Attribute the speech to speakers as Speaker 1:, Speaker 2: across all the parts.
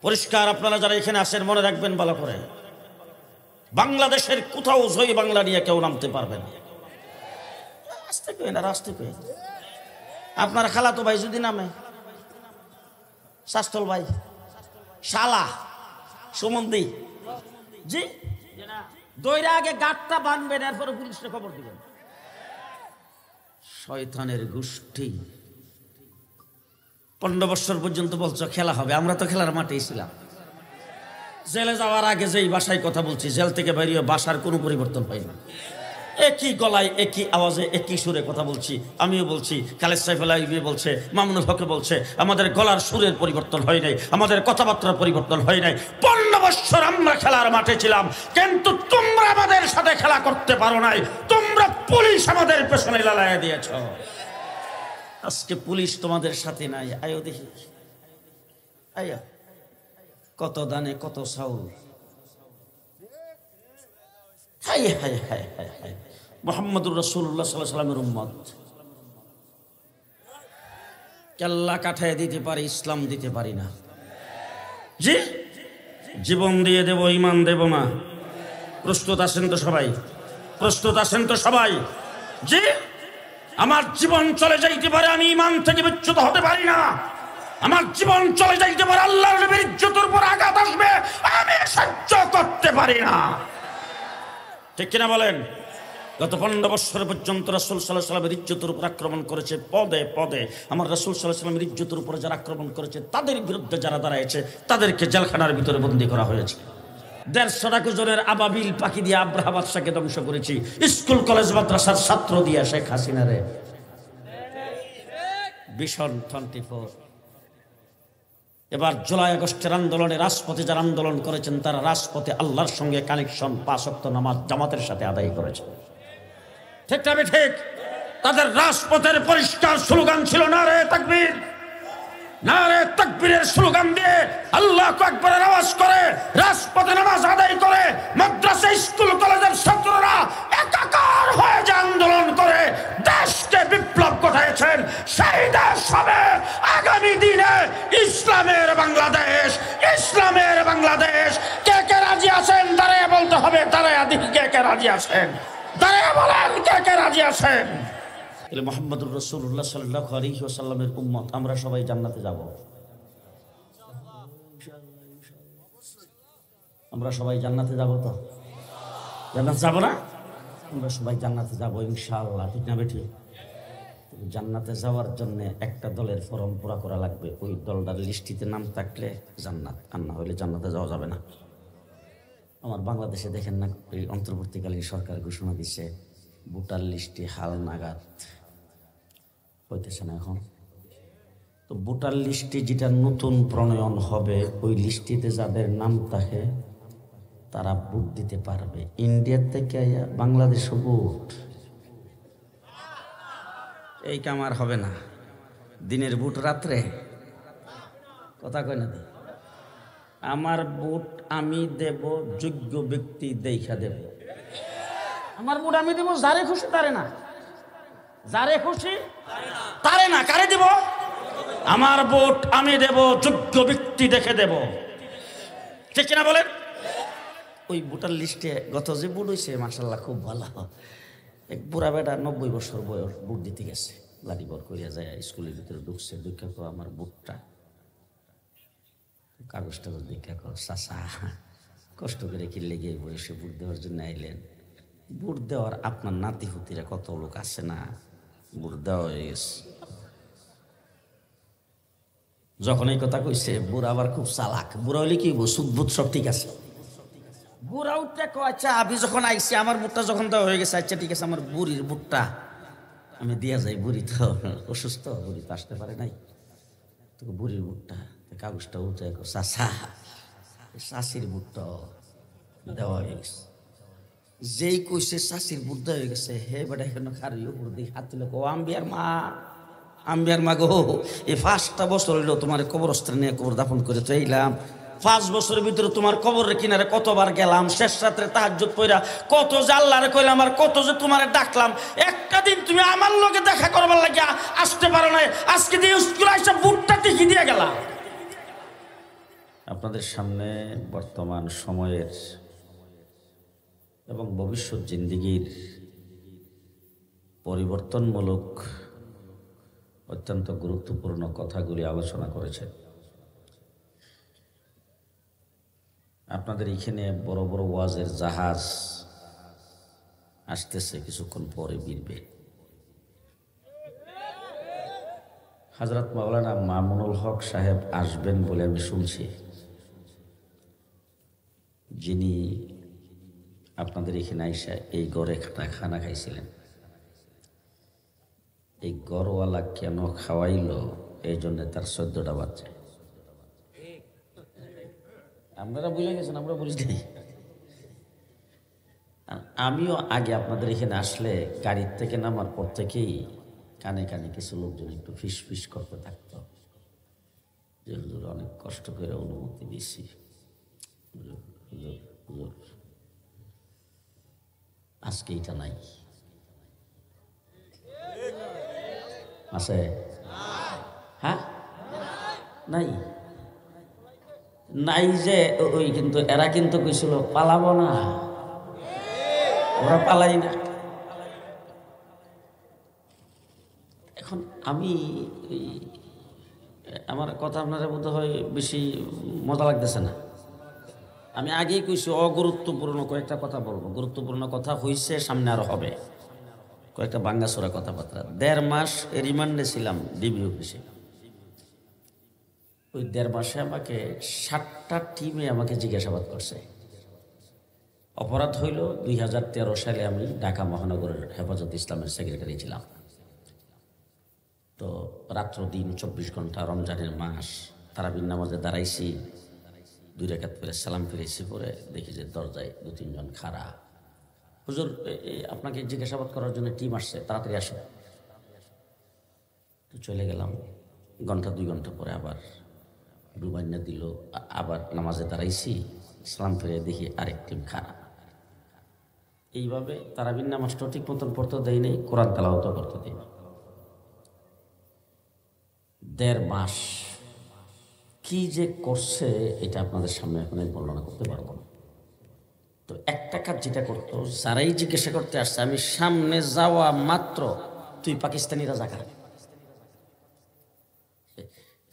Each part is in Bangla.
Speaker 1: পরিষ্কার আপনারা যারা এখানে আসেন মনে রাখবেন ভালো করে, বাংলাদেশের কোথাও জয় বাংলা নিয়ে কেউ নামতে পারবে না। আসতে পেয়ে না, আসতে পেয়ে আপনার খালাতো ভাই যদি নামে, শাস্তল ভাই, শালা, সুমন্দি জি, দইরা আগে গাঁটটা বাঁধবেন, এরপরে পুলিশকে খবর দিবেন। শয়তানের গোষ্ঠী 15 বছর পর্যন্ত বলছো খেলা হবে, আমরা তো খেলার মাঠেই ছিলাম। জেলে যাওয়ার আগে যেই ভাষায় কথা বলছি, জেল থেকে বেরিয়ে ভাষার কোনো পরিবর্তন হয় না। একই গলায় একই আওয়াজে একই সুরে কথা বলছি, আমিও বলছি, খালেদ সাইফুল্লাহ বলছে, মামুনুল হক বলছে, আমাদের গলার সুরের পরিবর্তন হয় নাই, আমাদের কথাবার্তার পরিবর্তন হয় নাই। 15 বছর আমরা খেলার মাঠে ছিলাম, কিন্তু তোমরা আমাদের সাথে খেলা করতে পারো নাই। তোমরা পুলিশ আমাদের পেছনে লালাইয়া দিয়েছ। আজকে পুলিশ তোমাদের সাথে নাই। আয়ো দেখি, আয়া কত দানে কত চাউল। হাই হাই হাই হাই হাই, মুহাম্মদুর রাসূলুল্লাহ সাল্লাল্লাহু আলাইহি ওয়াসাল্লামের উম্মত। কেল্লা কাঠায় দিতে পারি, ইসলাম দিতে পারি না। জি, জীবন দিয়ে দেব, ইমান দেব না। প্রস্তুত আছেন তো সবাই? প্রস্তুত আছেন তো সবাই? জি, আমার জীবন চলে যাইতে পারে, আমি ইমান থেকে বিচ্যুত হতে পারি না। আমার জীবন চলে যাইতে পারে, আল্লাহর নবীর ইজ্জতের উপর আঘাত আসবে, আমি সহ্য করতে পারি না। ঠিক কিনা বলেন? গত 15 বছর পর্যন্ত রাসূল সাল্লাল্লাহু আলাইহি ওয়াসাল্লামের ইজ্জতের উপর আক্রমণ করেছে পদে পদে। আমার রাসূল সাল্লাল্লাহু আলাইহি ওয়াসাল্লামের ইজ্জতের উপর যারা আক্রমণ করেছে, তাদের বিরুদ্ধে যারা দাঁড়ায়ছে, তাদেরকে জেলখানার ভিতরে বন্দী করা হয়েছে। 150 জনের আবাবিল পাখি দিয়ে আব্রাহা বাদশাকে ধ্বংস করেছি। স্কুল কলেজ মাদ্রাসার ছাত্র দিয়ে শেখ হাসিনারে ভীষণ 24। এবার জুলাই আগস্টের আন্দোলনে রাজপথে যারা আন্দোলন করেছেন, তারা রাজপথে আল্লাহর সঙ্গে কানেকশন 5 ওয়াক্ত নামাজ জামাতের সাথে আদায় করেছে। ঠিক তবে ঠিক, তাদের রাজপথের পরিষ্কার স্লোগান ছিল নারে তাকবীর। নারে তাকবীরের স্লোগান দিয়ে আল্লাহু আকবারের আওয়াজ করে রাজপথে নামাজ আদায় করে মাদ্রাসা স্কুল কলেজের ছাত্ররা একাকার হয়ে যে আন্দোলন করে দেশকে বিপ্লব ঘটাইছেন। সেই দেশ হবে আগামী দিনে ইসলামের বাংলাদেশ। ইসলামের বাংলাদেশ। কে কে রাজি আছেন? দাঁড়িয়ে বলতে হবে, দাঁড়িয়ে দেখি কে কে রাজি আছেন, দাঁড়িয়ে বলেন কে কে রাজি আছেন। মুহাম্মদুর রাসূলুল্লাহ সাল্লাল্লাহু আলাইহি ওয়াসাল্লামের উম্মত আমরা সবাই জান্নাতে যাব। আমরা সবাই জান্নাতে যাব তো? জান্নাতে যাব না? আমরা সবাই জান্নাতে যাব ইনশাআল্লাহ। ঠিক না বেঠি? জান্নাতে যাওয়ার জন্য একটা দলের ফরম পুরা করা লাগবে। ওই দলটার লিস্টিতে নাম থাকলে জান্নাত, আর না হলে জান্নাতে যাওয়া যাবে না। আমার বাংলাদেশে দেখেন না, এই অন্তর্বর্তীকালীন সরকার ঘোষণা দিচ্ছে ভোটার লিস্টে হাল নাগাদ হইতেছে না এখন। তো ভোটার লিস্টে যেটা নতুন প্রণয়ন হবে, ওই লিস্টিতে যাদের নাম থাকে তারা ভোট দিতে পারবে। ইন্ডিয়ার থেকে বাংলাদেশও ভোট, এই কাম আর হবে না। দিনের ভোট রাত্রে, কথা কয় না? আমার ভোট আমি দেব, যোগ্য ব্যক্তি দেখা দেব। আমার ভোট আমি দেব, যারে খুশি তারে না, যারে খুশি তারে না। কারে দেব? আমার ভোট আমি দেব, যোগ্য ব্যক্তি দেখে দেব। ঠিক কিনা বলেন? ওই ভোটার লিস্টে গত যে ভোট হয়েছে, মাশাআল্লাহ খুব ভালো। এক বুড়া বেটা 90 বছর বয়স ভোট দিতে গেছে, লাঠি বর করিয়া যায়, স্কুলের ভিতরে ঢুকছে। দীক্ষা কর আমার ভোটটা, কাগজটা দীক্ষা কর চাচা, কষ্ট করে কিনলে গিয়ে বয়সে ভোট দেওয়ার জন্য আইলেন। ভোট দেওয়ার আপনার নাতি হুতিরা কত লোক আছে না, ভোট দেওয়া হয়ে গেছে। যখন এই কথা কইছে, বুড়া আবার খুব চালাক। বুড়া হইলে কি সুদভুত সব ঠিক আছে। বুড়া উঠতে কয়, আচ্ছা আমি যখন আইছি, আমার ভোটটা যখন দেওয়া হয়ে গেছে, আচ্ছা ঠিক আছে, আমার বুড়ির ভোটটা আমি দিয়া যাই। বুড়ি তো অসুস্থ, বুড়ি তো আসতে পারে নাই, তো বুড়ির ভোটটা কাগজটা উঠে চাচা, চাষির ভোটটা দেওয়া হয়ে গেছে। যেই কইছে চাষির ভোট দেওয়া হয়ে গেছে, হে বেটা এখানে খারিও ভোট দিই হাত তুলে, ও আম্বিয়ার মা, আম্বিয়ার মা গো, এই 5টা বছর হইলো তোমার কবরস্থানে নিয়ে কবর দাফন করে তো এইলাম। 5 বছরের ভিতরে তোমার কবরের কিনারে কতবার গেলাম, শেষ রাত্রে তাহাজ্জুদ পড়া কত যে আল্লাহরে কইলাম, আর কত যে তোমারে ডাকলাম। একটা দিন তুমি আমার লগে দেখা করবার লাগিয়া আসতে পারো না, আজকে দিয়ে স্কুলে এসে বুটটা টিকি দিয়ে গেলাম। আপনাদের সামনে বর্তমান সময়ের এবং ভবিষ্যৎ জিন্দেগির পরিবর্তনমূলক অত্যন্ত গুরুত্বপূর্ণ কথাগুলি আলোচনা করেছেন। আপনাদের এখানে বড় বড় ওয়াজের জাহাজ আসতেছে, কিছুক্ষণ পরে ভিড়বে। হযরত মাওলানা মামুনুল হক সাহেব আসবেন বলে আমি শুনছি, যিনি আপনাদের এখানে আইসা এই গড়ে খানা খাইছিলেন। এই গড়ওয়ালা কেন খাওয়াইল, এই জন্য তার 14টা বাচ্চা। আপনারা বুঝে গেছেন, আমরা বুঝি নাই। আমিও আগে আপনাদের এখানে আসলে গাড়ির থেকে নামার পর থেকেই কানে কানে কিছু লোকজন একটু ফিস ফিস করতে থাকতো যে হুজুর অনেক কষ্ট করে অনুমতি দিয়েছি, হুজুর আজকে এটা নাই আছে। হ্যাঁ নাই নাই যে ওই, কিন্তু এরা কিন্তু কইছিল পালাবো না, ওরা পালাই না। এখন আমি আমার কথা আপনারা বোধ হয় বেশি মজা লাগতেছে না। আমি আগেই কইছি অগুরুত্বপূর্ণ কয়েকটা কথা বলবো, গুরুত্বপূর্ণ কথা হইছে, সামনে আরো হবে। কয়েকটা বাঙ্গাসোরা কথাবার্তা। 1.5 মাস রিমান্ডে ছিলাম ডিবি অফিসে। ওই 1.5 মাসে আমাকে 7টা টিমে আমাকে জিজ্ঞাসাবাদ করছে। অপরাধ হইল 2013 সালে আমি ঢাকা মহানগরের হেফাজত ইসলামের সেক্রেটারি ছিলাম। তো রাত্র দিন 24 ঘন্টা, রমজানের মাস, তারাবির নামাজে দাঁড়াইছি, 2 রাকাত পরে সালাম ফিরেছি, পরে দেখি যে দরজায় 2-3 জন খাড়া। হুজুর আপনাকে জিজ্ঞাসাবাদ করার জন্য টিম আসছে, তাড়াতাড়ি আসো। তো চলে গেলাম। 1-2 ঘন্টা পরে আবার ডুবাইনা দিল, আবার নামাজে দাঁড়াইছি, সালাম ফিরে দেখি আরেক টিম খাড়া। এইভাবে তারাবির নামাজটা ঠিক মতন পড়তে দেয় নেই, কোরআন তেলাওয়াত করতে দেয়। 1.5 মাস কি যে করছে এটা আপনাদের সামনে এখন বর্ণনা করতে পারবো না। তো একটা কাজ যেটা করতো, যারাই জিজ্ঞাসা করতে আসছে, আমি সামনে যাওয়া মাত্র তুই পাকিস্তানি রাজাকার,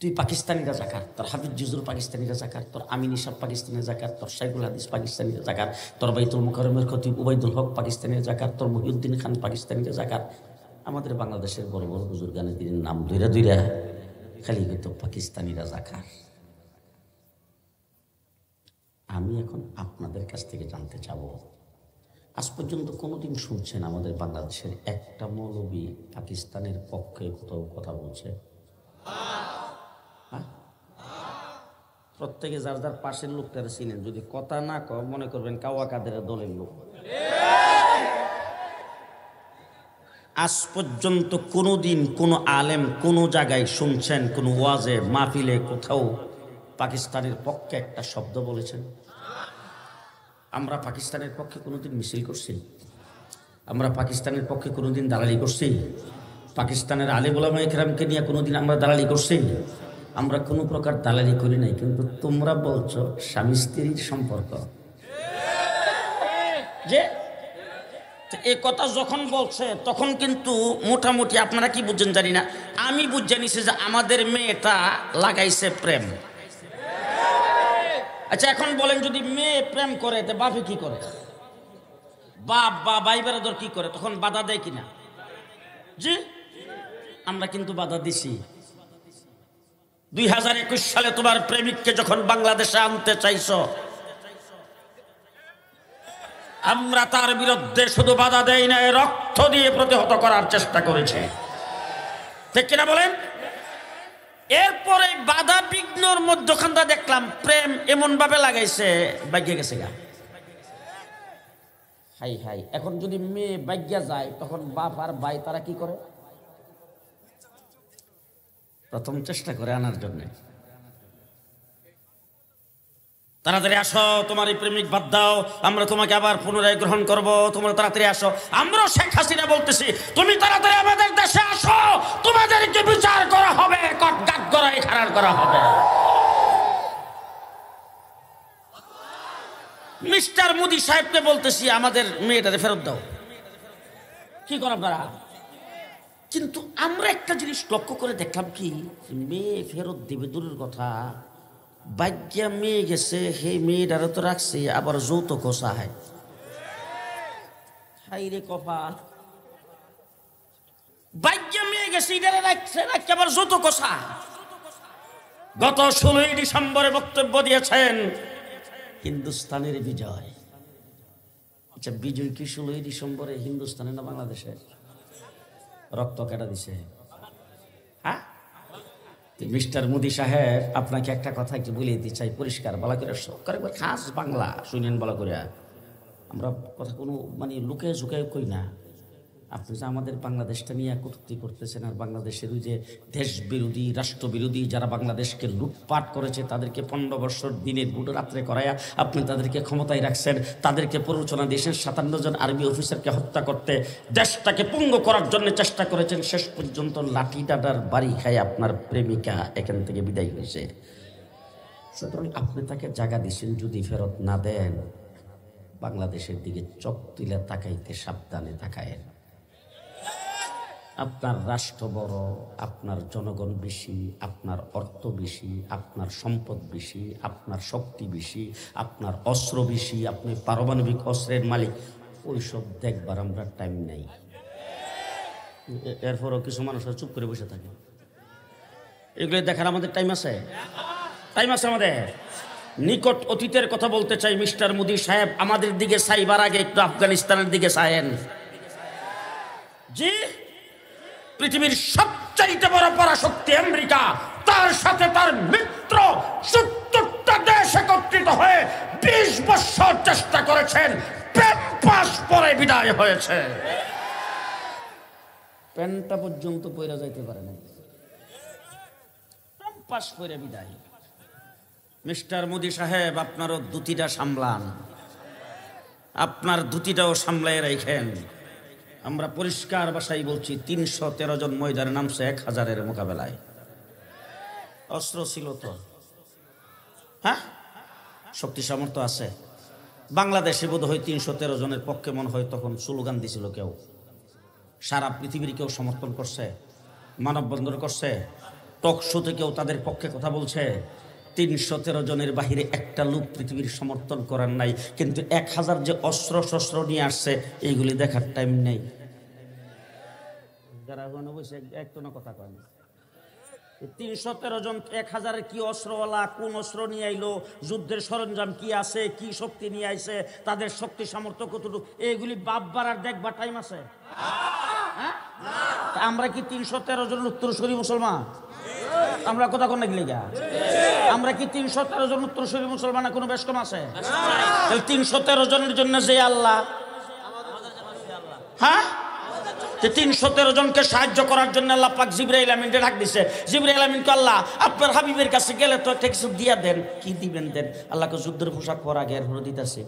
Speaker 1: তুই পাকিস্তানি রাজাকার, তোর হাফিজ জুজুর পাকিস্তানি রাজাকার, তোর আমিন ইসাব পাকিস্তানি রাজাকার, তোর শাইখুল হাদিস পাকিস্তানি রাজাকার, তোর বাইতুল মুকাররমের খতিব উবাইদুল হক পাকিস্তানি রাজাকার, তোর মহিউদ্দিন খান পাকিস্তানি রাজাকার। আমাদের বাংলাদেশের বড় বড় বুজুর্গানের দিনের নাম ধইরা ধইরা খালি হইতো পাকিস্তানি রাজাকার। আমি এখন আপনাদের কাছ থেকে জানতে চাব, আজ পর্যন্ত কোনোদিন শুনছেন আমাদের বাংলাদেশের একটা মৌলবী পাকিস্তানের পক্ষে কোথাও কথা বলছে? প্রত্যেকে যার যার পাশের লোকটারে চিনেন, যদি কথা না কয় মনে করবেন কাওয়া কাদের দলের লোক। আজ পর্যন্ত কোনোদিন কোনো আলেম কোনো জায়গায় শুনছেন, কোনো ওয়াজে মাহফিলে কোথাও পাকিস্তানের পক্ষে একটা শব্দ বলেছেন? আমরা পাকিস্তানের পক্ষে কোনোদিন মিছিল করছি? আমরা পাকিস্তানের পক্ষে কোনোদিন দালালি করছি? পাকিস্তানের আলেম ওলামা ইকরামকে নিয়ে কোনোদিন আমরা দালালি করছি? আমরা কোনো প্রকার দালালি করি নাই। কিন্তু তোমরা বলছো স্বামী স্ত্রীর সম্পর্ক, যে এই কথা যখন বলছে তখন কিন্তু মোটামুটি আপনারা কি বুঝছেন জানি না, আমি বুঝে নিছি যে আমাদের মেয়েটা লাগাইছে প্রেম। আচ্ছা এখন বলেন, যদি মেয়ে প্রেম করে তো বাপে কি করে? বাপ বা ভাই বেরাদর কি করে? তখন বাধা দেয় কিনা? জি, আমরা কিন্তু বাধা দিছি। 2021 সালে তোমার প্রেমিককে যখন বাংলাদেশে আনতে চাইছো, আমরা তার বিরুদ্ধে শুধু বাধা দেই না, রক্ত দিয়ে প্রতিহত করার চেষ্টা করেছে, ঠিক কিনা বলেন? এরপরে বাধা বিঘ্নর মধ্যখানটা দেখলাম প্রেম এমন ভাবে লাগাইছে, ভাগ্যে গেছে গা। হাই হাই, এখন যদি মেয়ে ভাগ্যা যায় তখন বাপ আর ভাই তারা কি করে? প্রথম চেষ্টা করে আনার জন্য, তাড়াতাড়ি আসো, তোমার এই প্রেমিক বাদ দাও, আমরা তোমাকে আবার পুনরায় গ্রহণ করব, তোমরা তাড়াতাড়ি আসো। আমরা শেখ হাসিনা বলতেছি, তুমি তাড়াতাড়ি আমাদের দেশে আসো, তোমাদেরকে বিচার করা হবে, কটঘাট করা খাড়ার করা হবে। মিস্টার মোদি সাহেবকে বলতেছি আমাদের মেয়েটারে ফেরত দাও, কি করেন আপনারা? কিন্তু আমরা একটা জিনিস লক্ষ্য করে দেখলাম কি, মেয়ে ফেরত দিবে দূরের কথা, ভাগ্যা মেয়ে গেছে, হে মেয়েটারে তো রাখছে, আবার যৌতুক চায়। হাই রে কপাল, ভাগ্যা মেয়ে গেছে, এটারে রাখছে, রাখছে আবার যৌতুক চায়। গত 16ই ডিসেম্বরে বক্তব্য দিয়েছেন হিন্দুস্তানের বিজয়। আচ্ছা, বিজয় কি 16ই ডিসেম্বরে হিন্দুস্তানে না বাংলাদেশে? রক্ত কেটে দিছে, হ্যাঁ? মিস্টার মোদি সাহেব, আপনাকে একটা কথা একটু বলে দিতে চাই পরিষ্কার বলা করে, খাস বাংলা শুনেন বলা করে। আমরা কথা কোনো মানে লুকে ঝুঁকে কই না। আপনি যে আমাদের বাংলাদেশটা নিয়ে কটূক্তি করতেছেন, আর বাংলাদেশের ওই যে দেশ বিরোধী রাষ্ট্রবিরোধী যারা বাংলাদেশকে লুটপাট করেছে তাদেরকে 15 বছর দিনের বুটো রাত্রে করায়া আপনি তাদেরকে ক্ষমতায় রাখছেন, তাদেরকে প্ররোচনা দিয়েছেন, 57 জন আর্মি অফিসারকে হত্যা করতে, দেশটাকে পঙ্গু করার জন্য চেষ্টা করেছেন। শেষ পর্যন্ত লাঠি ডাডার বাড়ি খায় আপনার প্রেমিকা এখান থেকে বিদায় হয়েছে। সুতরাং আপনি তাকে জায়গা দিয়েছেন, যদি ফেরত না দেন বাংলাদেশের দিকে চোখ তুলে তাকাইতে সাবধানে তাকায়েন। আপনার রাষ্ট্র বড়, আপনার জনগণ বেশি, আপনার অর্থ বেশি, আপনার সম্পদ বেশি, আপনার শক্তি বেশি, আপনার অস্ত্র বেশি, আপনি পারমাণবিক অস্ত্রের মালিক, ওইসব দেখবার আমরা টাইম নেই। এরপরও কিছু মানুষ চুপ করে বসে থাকে, এগুলো দেখার আমাদের টাইম আছে? টাইম আছে আমাদের? নিকট অতীতের কথা বলতে চাই মিস্টার মোদি সাহেব, আমাদের দিকে চাইবার আগে একটু আফগানিস্তানের দিকে চায়েন। জি, পৃথিবীর সবচাইতে বড় পরাশক্তি আমেরিকা, তার সাথে তার মিত্র 70টা দেশ একত্রিত হয়ে 20 বছর চেষ্টা করেছেন, প্যান পাস পরে বিদায় হয়েছে। প্যানটা পর্যন্ত পয়রা যাইতে পারে না, প্যান পাস পরে বিদায়। মিস্টার মোদি সাহেব, আপনারও দুটিটা সামলান, আপনার দুটিটাও সামলায় রাখেন। আমরা পরিষ্কার ভাষায় বলছি, 313 জন ময়দানে নামছে 1000-এর মোকাবেলায়। অস্ত্র ছিল তো, হ্যাঁ, শক্তি সামর্থ্য আছে। বাংলাদেশে বোধ হয় 313 জনের পক্ষে মনে হয় তখন স্লোগান দিছিল কেউ, সারা পৃথিবীর কেউ সমর্থন করছে, মানববন্ধন করছে, টক শোতে কেউ তাদের পক্ষে কথা বলছে। 313 জনের বাহিরে একটা লোক পৃথিবীর সমর্থন করার নাই, কিন্তু 1000 যে অস্ত্র শস্ত্র নিয়ে আসছে এইগুলি দেখার টাইম নেই। যারা ওখানে বসে একটু না কথা কয় না, 313 জন 1000-এর কি অস্ত্রওয়ালা, কোন অস্ত্র নিয়ে আইলো, যুদ্ধের সরঞ্জাম কি আছে, কি শক্তি নিয়ে আইছে, তাদের শক্তি সামর্থ্য কতটুকু, এইগুলি বাপবার আর দেখবার টাইম আছে? হ্যাঁ, আমরা কি 313 জন উত্তরসূরি মুসলমান? আমরা কথা কোন গেলে গা, আমরা কি 313 জন উত্তরসূরি মুসলমানের কোনো বেশ কম আছে? 313 জনের জন্য যে আল্লাহ, হ্যাঁ, 313 জনকে সাহায্য করার জন্য আল্লাহ পাক জিবরাইল আমিনকে ডাক দিছে। জিবরাইল আমিনকে আল্লাহ, আপনার হাবিবের কাছে গেলে তো একটা কিছু দিয়া দেন, কি দিবেন দেন? আল্লাহকে যুদ্ধের পোশাক পরা গের হলো দিতেছে।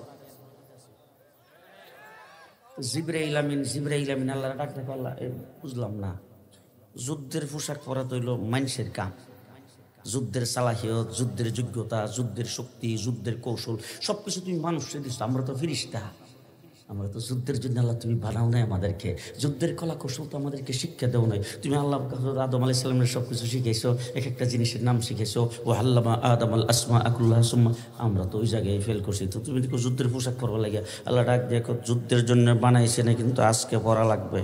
Speaker 1: জিবরাইল আমিন আল্লাহর ডাক দেখো, আল্লাহ বুঝলাম না, যুদ্ধের পোশাক পরা তো হইল মানুষের কাম, যুদ্ধের সালাহিয়ত, যুদ্ধের যোগ্যতা, যুদ্ধের শক্তি, যুদ্ধের কৌশল সবকিছু তুমি মানুষকে দিচ্ছ, আমরা তো ফিরিস্তা, আমরা তো যুদ্ধের জন্য আল্লাহ তুমি বানাও নাই আমাদেরকে, যুদ্ধের কলা কৌশল তো আমাদেরকে শিক্ষা দেও নাই। তুমি আল্লাহ আদম আলাইহিস সালামের সব কিছু শিখেছো, এক একটা জিনিসের নাম শিখেছো, ও আল্লামা আদম আল আসমা আকুল্লাহ সুম্মা, আমরা তো ওই জায়গায় ফেল করছি। তো তুমি দেখো যুদ্ধের পোশাক পরবা লাগে, আল্লাহ ডাক দেখো যুদ্ধের জন্য বানাইছে না, কিন্তু আজকে পরা লাগবে।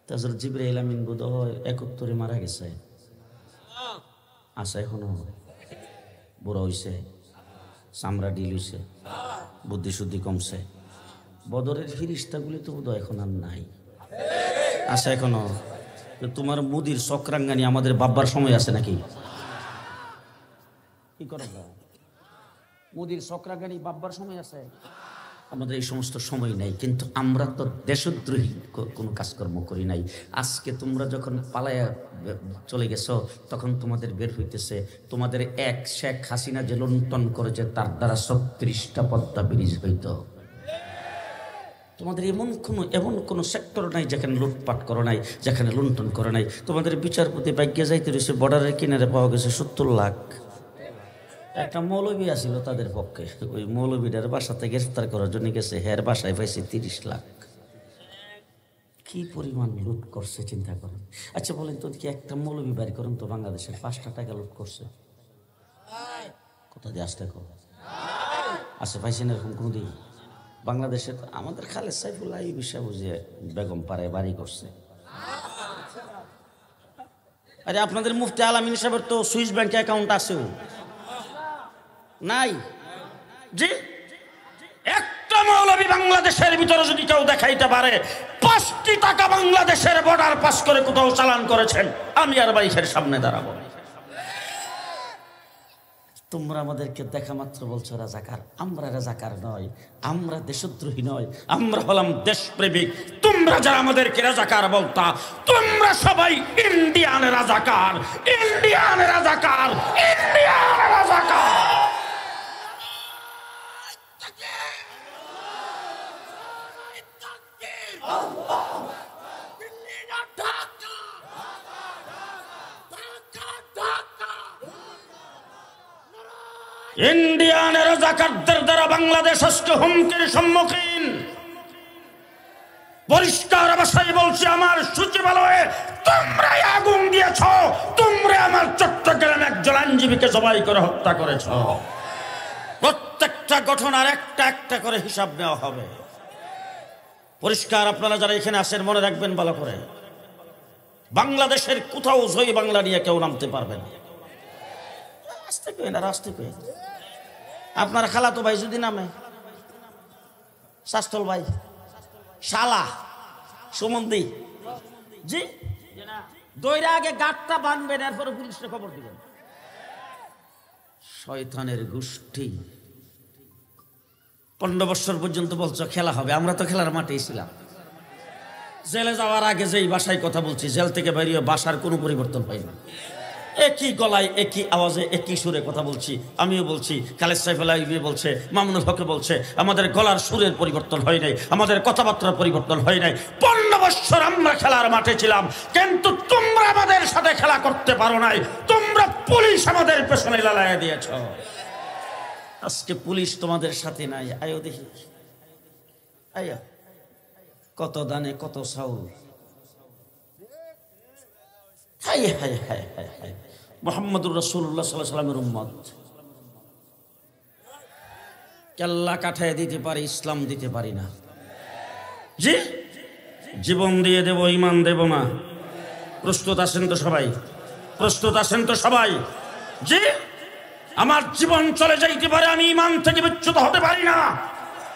Speaker 1: তাছাড়া জিবরাইল আমিন বোধ হয় 71-এ মারা গেছে, আশা এখনো বুড়া হইছে, চামড়া ডিল হইছে, বুদ্ধি শুদ্ধি কমছে। বদরের ফিরিস্তাগুলি তো বোধ এখন আর নাই, আশা এখনো। তোমার মুদির চক্রাঙ্গানি আমাদের বাব্বার সময় আছে নাকি? কি করো, মুদির চক্রাঙ্গানি বাব্বার সময় আছে? আমাদের এই সমস্ত সময় নাই, কিন্তু আমরা তো দেশদ্রোহী কোনো কাজকর্ম করি নাই। আজকে তোমরা যখন পালায়া চলে গেছো তখন তোমাদের বের হইতেছে, তোমাদের এক শেখ হাসিনা যে লুণ্ঠন করেছে তার দ্বারা 36টা পদ্মা ব্রিজ হইত। তোমাদের এমন কোনো সেক্টর নাই যেখানে লুটপাট করো নাই, যেখানে লুণ্ঠন করে নাই। তোমাদের বিচারপতি ভাগ্যে যাইতে রয়েছে, বর্ডারের কিনারে পাওয়া গেছে 70 লাখ। একটা মৌলবী আসিল তাদের পক্ষে, ওই মৌলবীদের বাসাতে গ্রেফতার করার জন্য গেছে, হের বাসায় পাইছে 30 লাখ। কি পরিমাণ লুট করছে চিন্তা করেন। আচ্ছা বলেন তো, কি একটা মৌলবী বাড়ি করেন তো বাংলাদেশের 5টা টাকা লুট করছে? কোথা দিয়ে আসতে আসে পাইছেন এরকম কোনোদিন? বাংলাদেশে আমাদের খালেদ সাইফুল্লাহ এই বিষয় বুঝে বেগম পাড়ায় বাড়ি করছে। আরে আপনাদের মুফতি আলামিন সাহেবের তো সুইস ব্যাংকে অ্যাকাউন্ট আছেও নাই জি। একটা মৌলবী বাংলাদেশের ভিতরে যদি কেউ দেখাইতে পারে 5টি টাকা বাংলাদেশের বর্ডার পাস করে কোথাও চালান করেছেন, আমি আর বাইশের সামনে দাঁড়াবো। তোমরা আমাদেরকে দেখা মাত্র বলছো রাজাকার। আমরা রাজাকার নয়, আমরা দেশদ্রোহী নয়, আমরা হলাম দেশপ্রেমিক। তোমরা যারা আমাদেরকে রাজাকার বলতা, তোমরা সবাই ইন্ডিয়ান রাজাকার, ইন্ডিয়ান রাজাকার, ইন্ডিয়ান রাজাকার। ইন্ডিয়ান রাজাকারদের দ্বারা বাংলাদেশ আজকে হুমকির সম্মুখীন। পরিষ্কার ভাষায় বলছি, আমার সচিবালয়ে তোমরাই আগুন দিয়েছ, তোমরা আমার চট্টগ্রামে একজন আইনজীবীকে জবাই করে হত্যা করেছ। প্রত্যেকটা ঘটনার একটা একটা করে হিসাব নেওয়া হবে। পরিষ্কার, আপনারা যারা এখানে আসেন মনে রাখবেন ভালো করে, বাংলাদেশের কোথাও জয় বাংলা নিয়ে কেউ নামতে পারবে না। আসতে পেয়ে না, আসতে পেয়ে আপনার খালাতো ভাই যদি নামে, শাস্তল ভাই, শালা, সুমন্দি জি, দইরা আগে গাঁটটা বাঁধবেন, এরপরে পুলিশে খবর দিবেন। শয়তানের গোষ্ঠী 15 বছর পর্যন্ত বলছো খেলা হবে, আমরা তো খেলার মাঠেই ছিলাম। জেলে যাওয়ার আগে যেই ভাষায় কথা বলছি, জেল থেকে বেরিয়ে ভাষার কোনো পরিবর্তন হয়নি। একই গলায় একই আওয়াজে একই সুরে কথা বলছি। আমিও বলছি, খালেদ সাইফুল্লাহ বলছে, মামুনুল হক বলছে, আমাদের গলার সুরের পরিবর্তন হয় নাই, আমাদের কথাবার্তার পরিবর্তন হয় নাই। 15 বছর আমরা খেলার মাঠে ছিলাম, কিন্তু তোমরা আমাদের সাথে খেলা করতে পারো নাই। তোমরা পুলিশ আমাদের পেছনে লালাইয়া দিয়েছ। আজকে পুলিশ তোমাদের সাথে নাই। আয়ো দেখি, আয়া কত দানে কত চাউল। হাই হাই হাই হাই হাই, মুহাম্মদুর রাসূলুল্লাহ সাল্লাল্লাহু আলাইহি ওয়াসাল্লামের উম্মত। কেল্লা কাঠায় দিতে পারি, ইসলাম দিতে পারি না জি। জীবন দিয়ে দেব, ইমান দেব না। প্রস্তুত আছেন তো সবাই? প্রস্তুত আছেন তো সবাই জি? আমার জীবন চলে যাইতে পারে, আমি ইমান থেকে বিচ্যুত হতে পারি না।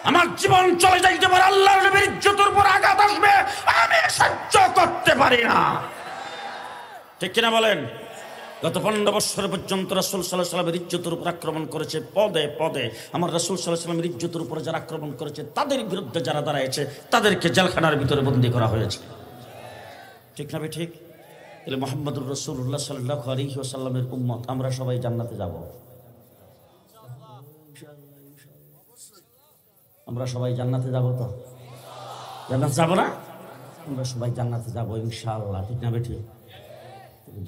Speaker 1: আমার জীবন চলে যাইতে পারে, আল্লাহর নবীর ইজ্জতের উপর আঘাত আসবে, আমি সহ্য করতে পারি না। ঠিক কিনা বলেন? গত 15 বছর পর্যন্ত রাসূল সাল্লাল্লাহু আলাইহি ওয়াসাল্লামের ইজ্জতের উপর আক্রমণ করেছে পদে পদে। আমার রাসূল সাল্লাল্লাহু আলাইহি ওয়াসাল্লামের ইজ্জতের উপর যারা আক্রমণ করেছে, তাদের বিরুদ্ধে যারা দাঁড়ায়ছে, তাদেরকে জেলখানার ভিতরে বন্দী করা হয়েছে। ঠিক না? ঠিক। তাহলে মুহাম্মদুর রাসূলুল্লাহ সাল্লাল্লাহু আলাইহি ওয়াসাল্লামের উম্মত আমরা সবাই জান্নাতে যাব। আমরা সবাই জান্নাতে যাব তো? জান্নাতে যাব না? আমরা সবাই জান্নাতে যাব ইনশাআল্লাহ। ঠিক না? ঠিক।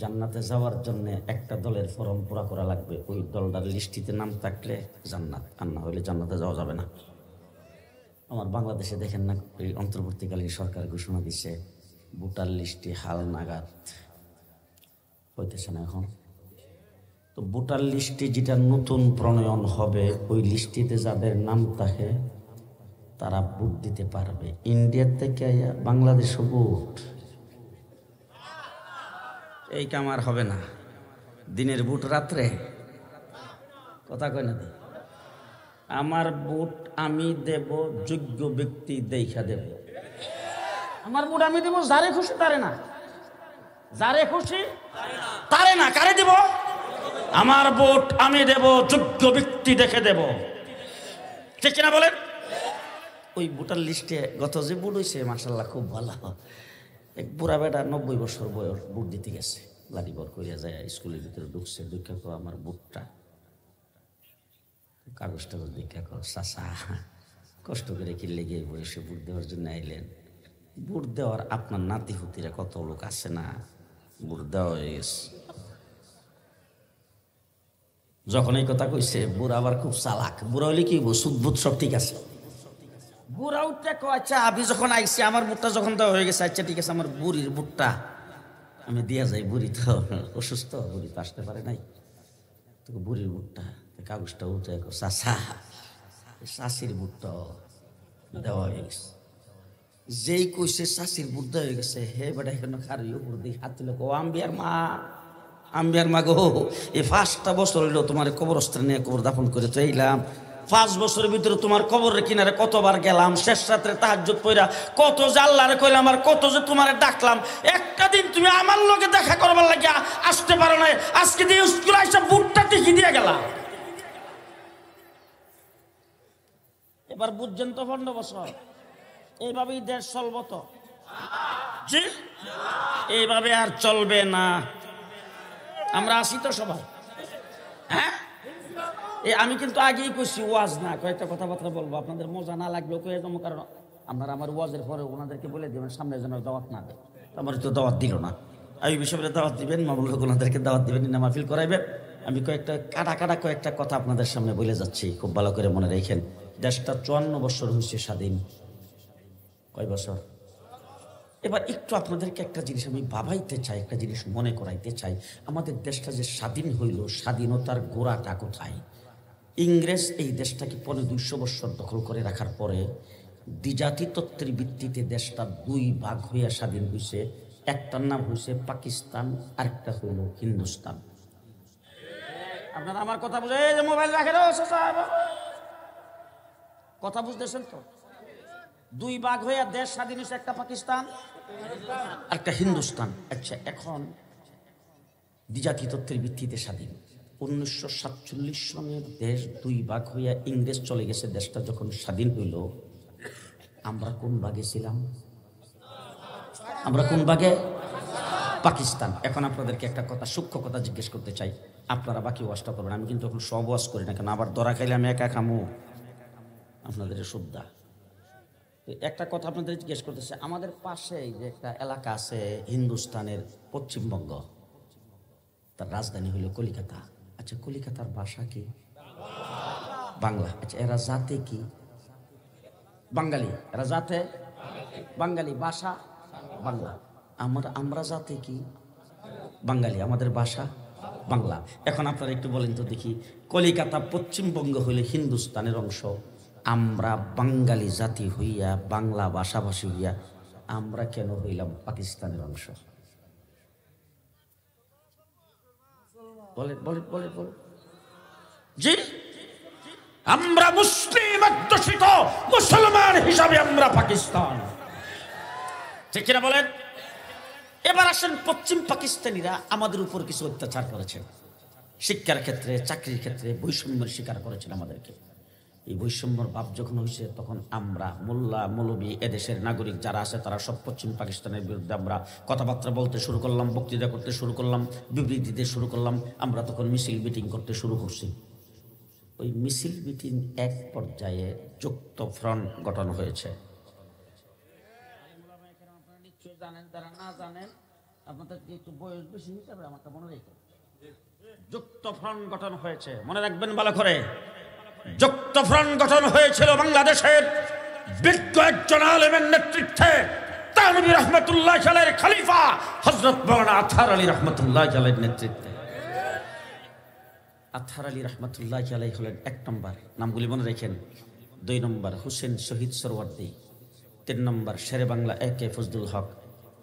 Speaker 1: জান্নাতে যাওয়ার জন্য একটা দলের ফরম পুরা করা লাগবে। ওই দলটার লিস্টিতে নাম থাকলে জান্নাত, আর না হলে জান্নাতে যাওয়া যাবে না। আমার বাংলাদেশে দেখেন না, এই অন্তর্বর্তীকালীন সরকার ঘোষণা দিচ্ছে ভোটার লিস্টে হাল নাগাদ হইতেছে না এখন। তো ভোটার লিস্টে যেটা নতুন প্রণয়ন হবে, ওই লিস্টিতে যাদের নাম থাকে তারা ভোট দিতে পারবে। ইন্ডিয়ার থেকে বাংলাদেশও ভোট, এই কাম আর হবে না। দিনের ভোট রাত্রে, কথা কয় না? আমার ভোট আমি দেব, যোগ্য ব্যক্তি দেখা দেব। আমার ভোট আমি দেব, যারে খুশি তারে না, যারে খুশি তারে না। কারে দেব? আমার ভোট আমি দেব, যোগ্য ব্যক্তি দেখে দেব। ঠিক কিনা বলেন? ওই ভোটার লিস্টে গত যে ভোট হয়েছে, মাশাআল্লাহ খুব ভালো। এক বুড়া বেটা 90 বছর বয়স ভোট দিতে গেছে, লাঠি বর করিয়া যায়, স্কুলের ভিতরে ঢুকছে। দীক্ষা কর আমার ভোটটা, কাগজ টাগজ দীক্ষা কর। চাচা কষ্ট করে কিনলে গিয়ে বয়সে ভোট দেওয়ার জন্য আইলেন। ভোট দেওয়ার আপনার নাতি হুতিরা কত লোক আছে না, ভোট দেওয়া হয়ে গেছে। যখন এই কথা কইছে বুড়া আবার খুব চালাক। বুড়া হইলে কি সুদবুদ সব ঠিক আছে। বুড়া উঠতে কয় আচ্ছা আমি যখন আইছি আমার বুটটা যখন দেওয়া হয়ে গেছে, আচ্ছা ঠিক আছে আমার বুড়ির বুটটা আমি দিয়া যাই। বুড়ি তো অসুস্থ, বুড়ি তো আসতে পারে নাই। তো বুড়ির বুটটা কাগজটা উঠে চাষা শাশির বুটটা দেওয়া হয়ে গেছে। যেই কইছে শাশির বুট দেওয়া হয়ে গেছে, হে বেটা এখানে খারি উপর দিকে হাত তুলে কো আম্বিয়ার মা, আম্বিয়ার মা গো, এই 5টা বছর হইলো তোমার কবরস্থানে নিয়ে কবর দাফন করে তো এইলাম। 5 বছরের ভিতরে তোমার কবরের কিনারে কতবার গেলাম, শেষ রাত্রে তাহাজ্জুদ পইরা কত যে আল্লাহরে কইলাম আর কত যে তোমারে ডাকলাম। একটা দিন তুমি আমার লগে দেখা করবার লাগিয়া আসতে পারো না, আজকে দিয়ে স্কুলে এসে বুটটা টিকি দিয়ে গেলাম। এবার বুঝছেন তো 15 বছর এইভাবেই দেশ চলবো তো? জি, এইভাবে আর চলবে না। আমরা আসি তো সবাই, হ্যাঁ? আমি কিন্তু আগেই কইছি ওয়াজ না, কয়েকটা কথাবার্তা বলবো, আপনাদের মজা না লাগলেও কয়ে যাবো। কারণ আপনারা আমার ওয়াজের পরে ওনাদেরকে বলে দেবেন সামনে যেন দাওয়াত না দেয়। আমার তো দাওয়াত দিল না, আমি বিষয়ে দাওয়াত দিবেন, মামুল হক ওনাদেরকে দাওয়াত দিবেন, মাহফিল করাইবেন। আমি কয়েকটা কাটা কয়েকটা কথা আপনাদের সামনে বলে যাচ্ছি, খুব ভালো করে মনে রেখেন। দেশটা 54 বছর হয়েছে স্বাধীন। কয় বছর? এবার একটু আপনাদেরকে একটা জিনিস আমি ভাবাইতে চাই, একটা জিনিস মনে করাইতে চাই। আমাদের দেশটা যে স্বাধীন হইল, স্বাধীনতার গোড়াটা কোথায়? ইংরেজ এই দেশটাকে 200 বছর দখল করে রাখার পরে দ্বিজাতি তত্ত্বের ভিত্তিতে দেশটা 2 ভাগ হইয়া স্বাধীন হয়েছে। একটার নাম হয়েছে পাকিস্তান, আরেকটা হইল হিন্দুস্তান। আপনারা আমার কথা বুঝে, যে মোবাইল রাখে কথা বুঝতেছেন তো? 2 ভাগ হইয়া দেশ স্বাধীন হয়েছে, একটা পাকিস্তান আরেকটা হিন্দুস্তান। আচ্ছা, এখন দ্বিজাতি তত্ত্বের ভিত্তিতে স্বাধীন। 1947 সনের দেশ 2 ভাগ হইয়া ইংরেজ চলে গেছে। দেশটা যখন স্বাধীন হইল, আমরা কোন ভাগে ছিলাম? আমরা কোন ভাগে? পাকিস্তান। এখন আপনাদেরকে একটা কথা, সূক্ষ্ম কথা জিজ্ঞেস করতে চাই, আপনারা বাকি ওয়াজটা করবেন। আমি কিন্তু এখন সব ওয়াজ করি না, কেন আবার ধরা খাইলে আমি একা খামু আপনাদের শ্রদ্ধা। একটা কথা আপনাদের জিজ্ঞেস করতেছে, আমাদের পাশে যে একটা এলাকা আছে হিন্দুস্তানের, পশ্চিমবঙ্গ, তার রাজধানী হইল কলিকাতা। আচ্ছা, কলিকাতার ভাষা কি? বাংলা। আচ্ছা, এরা জাতে কি? বাঙালি। এরা জাতে বাঙালি, ভাষা বাংলা। আমরা জাতে কি? বাঙালি, আমাদের ভাষা বাংলা। এখন আপনারা একটু বলেন তো দেখি, কলিকাতা পশ্চিমবঙ্গ হইলে হিন্দুস্তানের অংশ, আমরা বাঙালি জাতি হইয়া, বাংলা ভাষাভাষী হইয়া আমরা কেন হইলাম পাকিস্তানের অংশ? বলেন বলেন বলেন বলেন। জি, আমরা মুসলিম অধ্যুষিত মুসলমান হিসাবে আমরা পাকিস্তান, ঠিক কিনা বলেন? এবার আসেন, পশ্চিম পাকিস্তানিরা আমাদের উপর কিছু অত্যাচার করেছে, শিক্ষার ক্ষেত্রে, চাকরির ক্ষেত্রে বৈষম্যের শিকার করেছেন আমাদেরকে। এই বৈষম্যর ভাব যখন হয়েছে, তখন আমরা মোল্লা মৌলবী এদেশের নাগরিক যারা আছে তারা সব পশ্চিম পাকিস্তানের বিরুদ্ধে আমরা কথাবার্তা বলতে শুরু করলাম, বক্তৃতা করতে শুরু করলাম, বিবৃতি দিতে শুরু করলাম। আমরা তখন মিছিল মিটিং করতে শুরু করছি। ওই মিছিল মিটিং এক পর্যায়ে যুক্ত ফ্রন্ট গঠন হয়েছে। জানেন, তারা না জানেন, আপনাদের একটু বয়স বেশি হিসাবে আমাকে মনে রেখে, যুক্ত ফ্রন্ট গঠন হয়েছে, মনে রাখবেন ভালো করে। যুক্ত ফ্রন্ট গঠন হয়েছিল বাংলাদেশের বিজ্ঞ একজন আলেমের নেতৃত্বে, তানভীর রহমতুল্লাহ আলাইহির খলিফা হযরত মাওলানা আতহার আলী রহমতুল্লাহ আলাইহির নেতৃত্বে। আতহার আলী রহমতুল্লাহ আলাইহি হলেন 1 নম্বর, নামগুলি মনে রাখেন। 2 নম্বর হুসেন শহীদ সরওয়ার্দী, 3 নম্বর শেরে বাংলা একে ফজলুল হক,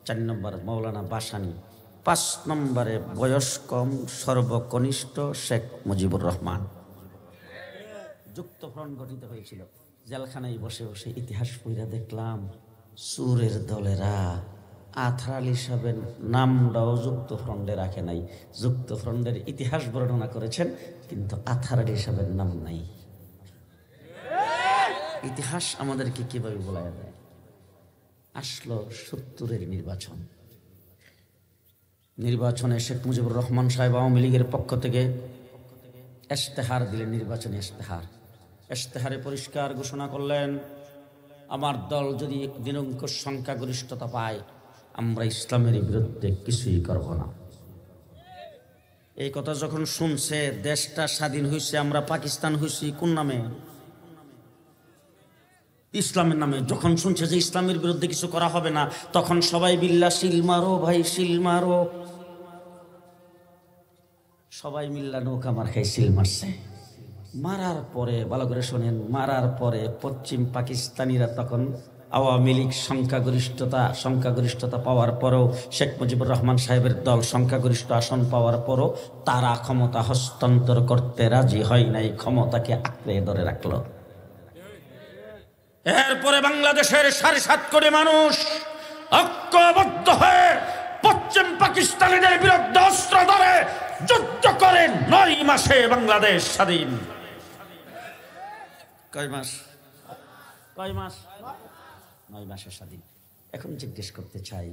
Speaker 1: 4 নম্বর মৌলানা বাসানী, 5 নম্বরে বয়স কম সর্বকনিষ্ঠ শেখ মুজিবুর রহমান। যুক্ত ফ্রন্ট গঠিত হয়েছিল। জেলখানায় বসে বসে ইতিহাস পড়া দেখলাম, সুরের দলেরা আতহার আলী সাহেবের নামটাও যুক্ত ফ্রন্টে রাখে নাই। যুক্ত ফ্রন্টের ইতিহাস বর্ণনা করেছেন, কিন্তু আতহার আলী সাহেবের নাম নাই। ইতিহাস আমাদেরকে কিভাবে বলা যায়? আসলো 70-এর নির্বাচনে শেখ মুজিবুর রহমান সাহেব আওয়ামী লীগের পক্ষ থেকে ইশতেহার দিলেন, নির্বাচনী ইশতেহারে পরিষ্কার ঘোষণা করলেন, আমার দল যদি নিরঙ্কুশ সংখ্যাগরিষ্ঠতা পায়, আমরা ইসলামের বিরুদ্ধে কিছুই করব না। এই কথা যখন শুনছে দেশটা স্বাধীন হয়েছে, আমরা পাকিস্তান হয়েছি কোন নামে? ইসলামের নামে। যখন শুনছে যে ইসলামের বিরুদ্ধে কিছু করা হবে না, তখন সবাই বিল্লাহ শিল মারো ভাই, শিল মারো। সবাই মিল্লা নৌকা মার খাই শিল মারছে। মারার পরে ভালো করে শোনেন, মারার পরে পশ্চিম পাকিস্তানিরা তখন আওয়ামী লীগ সংখ্যাগরিষ্ঠতা পাওয়ার পরেও, শেখ মুজিবুর রহমান সাহেবের দল সংখ্যাগরিষ্ঠ আসন পাওয়ার পরও তারা ক্ষমতা হস্তান্তর করতে রাজি হয় নাই, ক্ষমতাকে আঁকড়ে ধরে রাখলো। এরপরে বাংলাদেশের 7.5 কোটি মানুষ ঐক্যবদ্ধ হয়ে পশ্চিম পাকিস্তানিদের বিরুদ্ধে অস্ত্র ধরে যুদ্ধ করে 9 মাসে বাংলাদেশ স্বাধীন। কয় মাস? 9 মাসে স্বাধীন। এখন জিজ্ঞেস করতে চাই,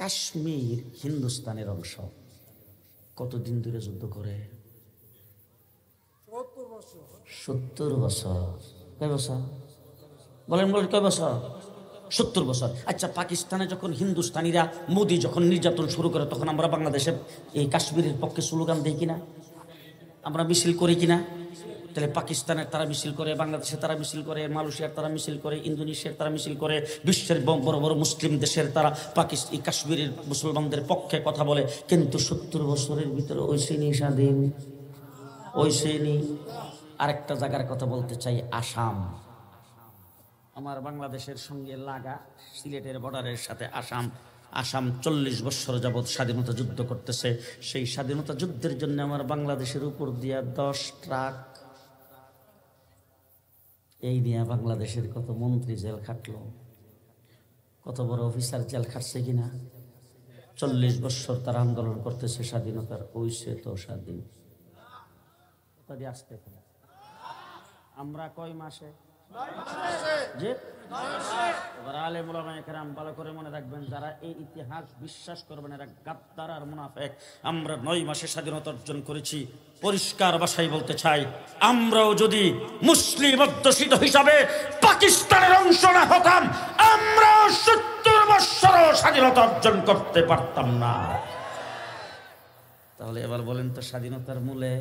Speaker 1: কাশ্মীর হিন্দুস্তানের অংশ, কতদিন ধরে যুদ্ধ করে? 70 বছর। কয় বছর বলেন? কয় বছর? 70 বছর। আচ্ছা, পাকিস্তানে যখন হিন্দুস্তানিরা, মোদি যখন নির্যাতন শুরু করে, তখন আমরা বাংলাদেশে এই কাশ্মীরের পক্ষে স্লোগান দিই কিনা? আমরা মিছিল করি কিনা? তাহলে পাকিস্তানের তারা মিছিল করে, বাংলাদেশে তারা মিছিল করে, মালয়েশিয়ার তারা মিছিল করে, ইন্দোনেশিয়ার তারা মিছিল করে, বিশ্বের বড় বড় মুসলিম দেশের তারা কাশ্মীরের মুসলমানদের পক্ষে কথা বলে। কিন্তু 70 বছরের ভিতরে ওই শ্রেণী স্বাধীন, ওই শ্রেণী। আরেকটা জায়গার কথা বলতে চাই, আসাম। আমার বাংলাদেশের সঙ্গে লাগা সিলেটের বর্ডারের সাথে আসাম 40 বছর যাবৎ স্বাধীনতা যুদ্ধ করতেছে। সেই স্বাধীনতা যুদ্ধের জন্য আমার বাংলাদেশের উপর দিয়া 10 ট্রাক, এই নিয়ে বাংলাদেশের কত মন্ত্রী জেল খাটলো, কত বড় অফিসার জেল খাটছে কিনা। 40 বছর তারা আন্দোলন করতেছে স্বাধীনতার, ওইসে তো স্বাধীন। আসতে আমরা কয় মাসে? যে এবার আলেম ওলামায়ে কেরাম ভালো করে মনে রাখবেন, যারা এই ইতিহাস বিশ্বাস করবেন এরা গাদ্দার আর মুনাফিক। আমরা 9 মাসে স্বাধীনতা অর্জন করেছি। পরিষ্কার ভাষায় বলতে চাই, আমরাও যদি মুসলিম অধ্যুষিত হিসাবে পাকিস্তানের অংশ না হতাম, আমরা 70 বছরও স্বাধীনতা অর্জন করতে পারতাম না। তাহলে এবার বলেন তো, স্বাধীনতার মূলে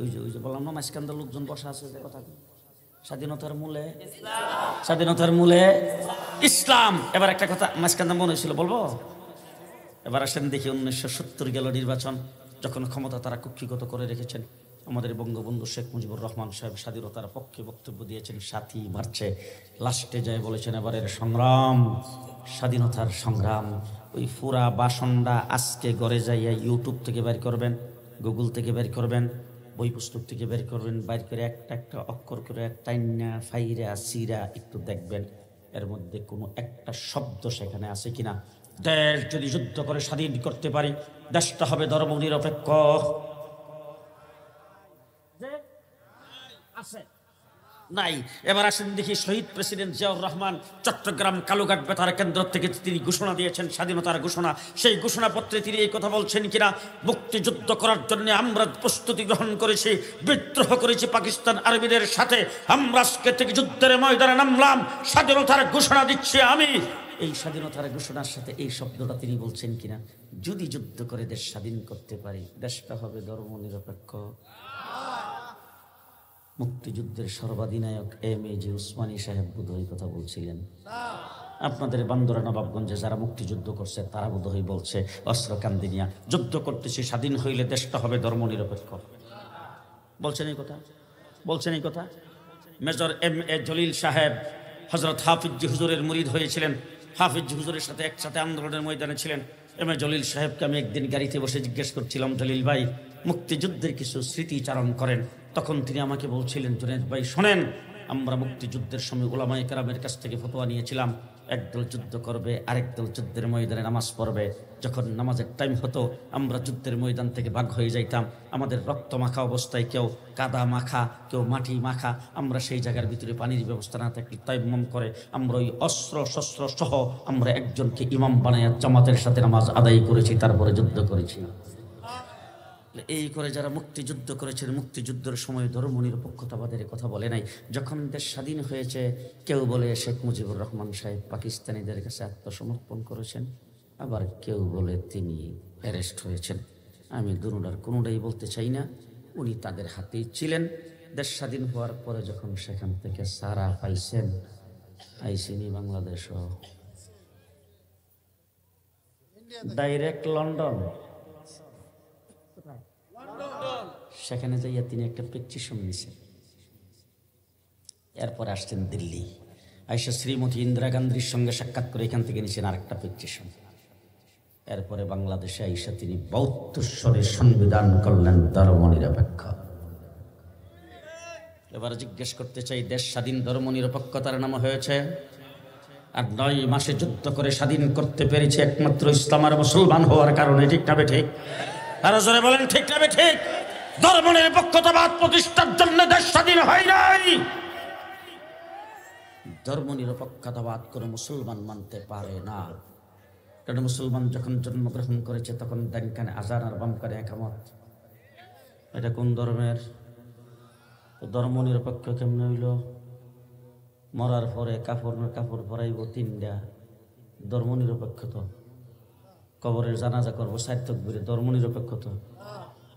Speaker 1: ওই যে বললাম না, মাঝখানদার লোকজন বসা আছে যে কথা, স্বাধীনতার মূলে ইসলাম। এবার একটা কথা মাঝখানদা মনে হয়েছিল, বলবো? এবার আসেন দেখি, 1970 গেল নির্বাচন, যখন ক্ষমতা তারা কুক্ষিগত করে রেখেছেন। আমাদের বঙ্গবন্ধু শেখ মুজিবুর রহমান সাহেব স্বাধীনতার পক্ষে বক্তব্য দিয়েছেন, সাথী বাড়ছে। লাস্টে যায় বলেছেন, এবারের সংগ্রাম স্বাধীনতার সংগ্রাম। ওই ফুরা বাসনটা আজকে ঘরে যাইয়া ইউটিউব থেকে বের করবেন, গুগল থেকে বের করবেন, বই পুস্তক থেকে বের করবেন, বাইর করে একটা অক্ষর করে টাইনা ফাইরা সিরা একটু দেখবেন, এর মধ্যে কোনো একটা শব্দ সেখানে আছে কিনা। দেশ যদি যুদ্ধ করে স্বাধীন করতে পারি, দেশটা হবে ধর্ম নিরপেক্ষ। নাই। এবার আসেন দেখি, শহীদ প্রেসিডেন্ট জিয়াউর রহমান চট্টগ্রাম কালুঘাট বেতার কেন্দ্র থেকে তিনি ঘোষণা দিয়েছেন, স্বাধীনতার ঘোষণা। সেই ঘোষণাপত্রে তিনি এই কথা বলছেন কিনা, মুক্তিযুদ্ধ করার জন্য আমরা প্রস্তুতি গ্রহণ করেছি, বিদ্রোহ করেছি পাকিস্তান আর্মিদের সাথে, আমরা আজকে থেকে যুদ্ধের ময়দানে নামলাম, স্বাধীনতার ঘোষণা দিচ্ছি আমি। এই স্বাধীনতার ঘোষণার সাথে এই শব্দটা তিনি বলছেন কিনা, যদি যুদ্ধ করে দেশ স্বাধীন করতে পারি, দেশটা হবে ধর্ম নিরপেক্ষ। মুক্তিযুদ্ধের সর্বাধিনায়ক এম.এ.জি. উসমানী সাহেব বোধহয় কথা বলছিলেন। আপনাদের বান্দরা নবাবগঞ্জে যারা মুক্তিযুদ্ধ করছে তারা বোধহয় বলছে, অস্ত্র কান্দি নিয়া যুদ্ধ করতেছি, স্বাধীন হইলে দেশটা হবে ধর্ম নিরপেক্ষ। বলছেন এই কথা? Major M A. জলিল সাহেব হযরত হাফিজ হুজুরের মুরিদ হয়েছিলেন, হাফিজ হুজুরের সাথে একসাথে আন্দোলনের ময়দানে ছিলেন। এম.এ. জলিল সাহেবকে আমি একদিন গাড়িতে বসে জিজ্ঞেস করছিলাম, জলিল ভাই, মুক্তিযুদ্ধের কিছু স্মৃতিচারণ করেন। তখন তিনি আমাকে বলছিলেন, জুনেদ ভাই শোনেন, আমরা মুক্তিযুদ্ধের সময় উলামায়ে কেরামের কাছ থেকে ফতোয়া নিয়েছিলাম, একদল যুদ্ধ করবে, আরেক দল যুদ্ধের ময়দানে নামাজ পড়বে। যখন নামাজের টাইম হতো, আমরা যুদ্ধের ময়দান থেকে ভাগ হয়ে যাইতাম। আমাদের রক্ত মাখা অবস্থায়, কেউ কাদা মাখা, কেউ মাটি মাখা, আমরা সেই জায়গার ভিতরে পানির ব্যবস্থা না থাকলে তায়াম্মুম করে আমরা ওই অস্ত্র শস্ত্র সহ আমরা একজনকে ইমাম বানায় জামাতের সাথে নামাজ আদায় করেছি, তারপরে যুদ্ধ করেছি। এই করে যারা মুক্তিযুদ্ধ করেছেন, মুক্তিযুদ্ধের সময় ধর্মনিরপেক্ষতাবাদের কথা বলে নাই। যখন দেশ স্বাধীন হয়েছে, কেউ বলে শেখ মুজিবুর রহমান সাহেব পাকিস্তানিদের কাছে আত্মসমর্পণ করেছেন, আবার কেউ বলে তিনি অ্যারেস্ট হয়েছেন। আমি দুটার কোনোটাই বলতে চাই না। উনি তাদের হাতেই ছিলেন। দেশ স্বাধীন হওয়ার পরে যখন সেখান থেকে সারা পাইছেন, আইসিনি বাংলাদেশও, ডাইরেক্ট লন্ডন। সেখানে যাইয়া তিনি একটা পেটিশন নিছেন। এরপর আসছেন দিল্লি, আইসা শ্রীমতী ইন্দিরা গান্ধীর সঙ্গে সাক্ষাৎ করে এখান থেকে নিছেন আরেকটা পেটিশন। এরপরে বাংলাদেশে আইসা তিনি 72 সালে সংবিধান করলেন ধর্মনিরপেক্ষ। এবার জিজ্ঞেস করতে চাই, দেশ স্বাধীন ধর্মনিরপেক্ষতার নাম হয়েছে, আর 9 মাসে যুদ্ধ করে স্বাধীন করতে পেরেছে একমাত্র ইসলাম আর মুসলমান হওয়ার কারণে। ঠিক না ঠিক? আরো জোরে বলেন ঠিক না ঠিক? ধর্মনিরপেক্ষতাবাদ প্রতিষ্ঠার জন্য দেশ স্বাধীন হয় নাই। ধর্মনিরপেক্ষতাবাদ কোনো মুসলমান মানতে পারে না। কারণ মুসলমান যখন জন্মগ্রহণ করেছে তখন ডানকানে আজান আর বামকানে একামত। এটা কোন ধর্মের? ধর্মনিরপেক্ষ কেমনে হইল? মরার পরে কাপড় পরাইব 3টা, ধর্মনিরপেক্ষ তো। কবরের জানাজা করবো 4 তাকবীরে, ধর্মনিরপেক্ষ তো।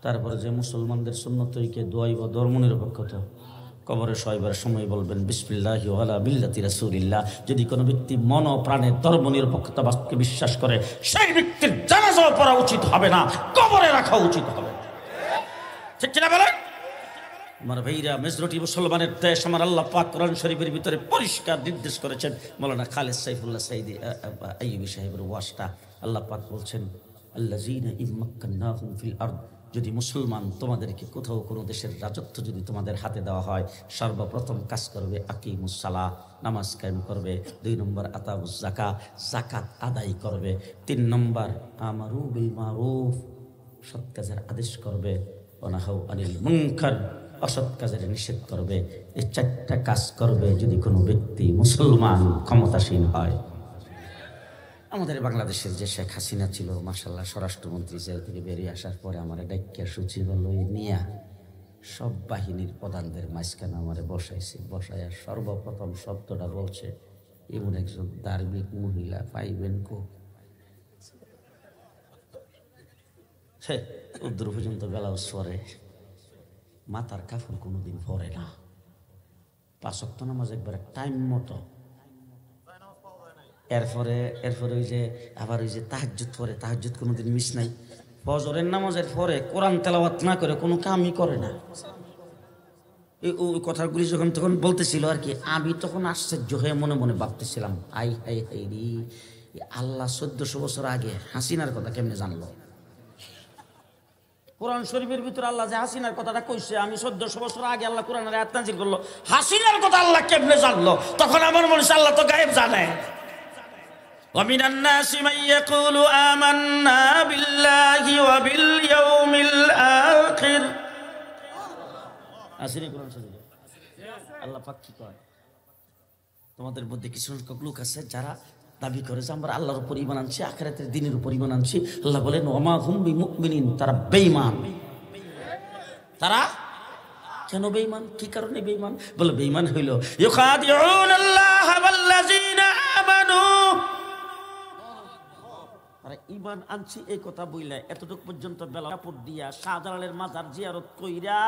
Speaker 1: তারপরে যে মুসলমানদের সুন্নতকে দোয়াইব, ধর্মনিরপেক্ষ তো। কবরে শোয়াইবার সময় বলবেন বিসমিল্লাহি ওয়া আলা মিল্লাতি রাসূলিল্লাহ। যদি কোনো ব্যক্তি মন ও প্রাণে ধর্মনিরপেক্ষতাবাদকে বিশ্বাস করে, সেই ব্যক্তির জানাজাও পড়া উচিত হবে না, কবরে রাখা উচিত হবে। ঠিক কিনা বলেন? আমার ভাইরা, মেজরিটি মুসলমানের দেশ। আমার আল্লাহ পাক কোরআন শরীফের ভিতরে পরিষ্কার নির্দেশ করেছেন। মাওলানা খালেদ সাইফুল্লাহ সাইদি আইয়ুবী সাহেবের ওয়াজটা আল্লাহ পাক বলছেন, আল্লাযীনা ইম্মাক্কান্নাহুম ফিল আরদ। যদি মুসলমান তোমাদেরকে কোথাও কোনো দেশের রাজত্ব যদি তোমাদের হাতে দেওয়া হয়, সর্বপ্রথম কাজ করবে আকিমুস সালাহ, নামাজ কায়েম করবে। 2 নম্বর আতাউজ যাকাত, যাকাত আদায় করবে। 3 নম্বর আমারু বিল মারুফ, সৎ কাজের আদেশ করবে। ওয়া নাহাউ আনিল মুনকার, অসৎ কাজের নিষেধ করবে। এই 4টা কাজ করবে যদি কোনো ব্যক্তি মুসলমান ক্ষমতাসীন হয়। আমাদের বাংলাদেশের যে শেখ হাসিনা ছিল, মাশাআল্লাহ, স্বরাষ্ট্রমন্ত্রী জেল থেকে বেরিয়ে আসার পরে আমার ডাইক্যা সচিবালয়ে নিয়া সব বাহিনীর প্রধানদের মাঝখানে আমারে বসাইয়া সর্বপ্রথম শব্দটা বলছে, এমন একজন ধার্মিক মহিলা পাইবেন কো? উদ্র পর্যন্ত বেলাও সরে, মাথার কাফন কোনোদিন পরে না, 5 ওয়াক্ত নামাজ একবারে টাইম মতো। এরপরে ওই যে আবার ওই যে তাহাজ্জুদ পরে, তাহাজ্জুদ কোনোদিন মিস নাই। ফজরের নামাজের পরে কোরআন তেলাওয়াত না করে কোনো কামই করে না। ওই কথাগুলি যখন তখন বলতেছিল আর কি, আমি তখন আশ্চর্য হয়ে মনে মনে ভাবতেছিলাম, হাই রে, আল্লাহ 1400 বছর আগে হাসিনার কথা কেমনে জানলো? কোরআন শরীফের ভিতরে আল্লাহ যে হাসিনার কথাটা কইছে, আমি 1400 বছর আগে আল্লাহ কোরআনের আয়াত নাযিল করলো, হাসিনার কথা আল্লাহ কেমনে জানলো? তখন আমার মনে হচ্ছে আল্লাহ তো গায়েব জানে। ومن الناس من يقول آمنا بالله وباليوم الآخر। আসেনি কোরআন শরীফে? আল্লাহ পাক কি কয়? তোমাদের মধ্যে কিছু সংখ্যক লোক আছে যারা দাবি করে যে আমরা আল্লাহর উপর ঈমান আনছি, আখিরাতের দিনের উপর ঈমান আনছি। আল্লাহ বলেন ওমা হুম বিমুমিনিন, তারা বেঈমান। তারা কেন বেঈমান? কি কারণে বেঈমান? বলে বেঈমান হইল ইউখাদিউনাল্লাহ ওয়াল্লাযিনা আমানু, তারা ঈমান আনছি এই কথা বইলা এতটুকু পর্যন্ত বেলা কাপড় দিয়া শাহজালালের মাজার জিয়ারত কইরা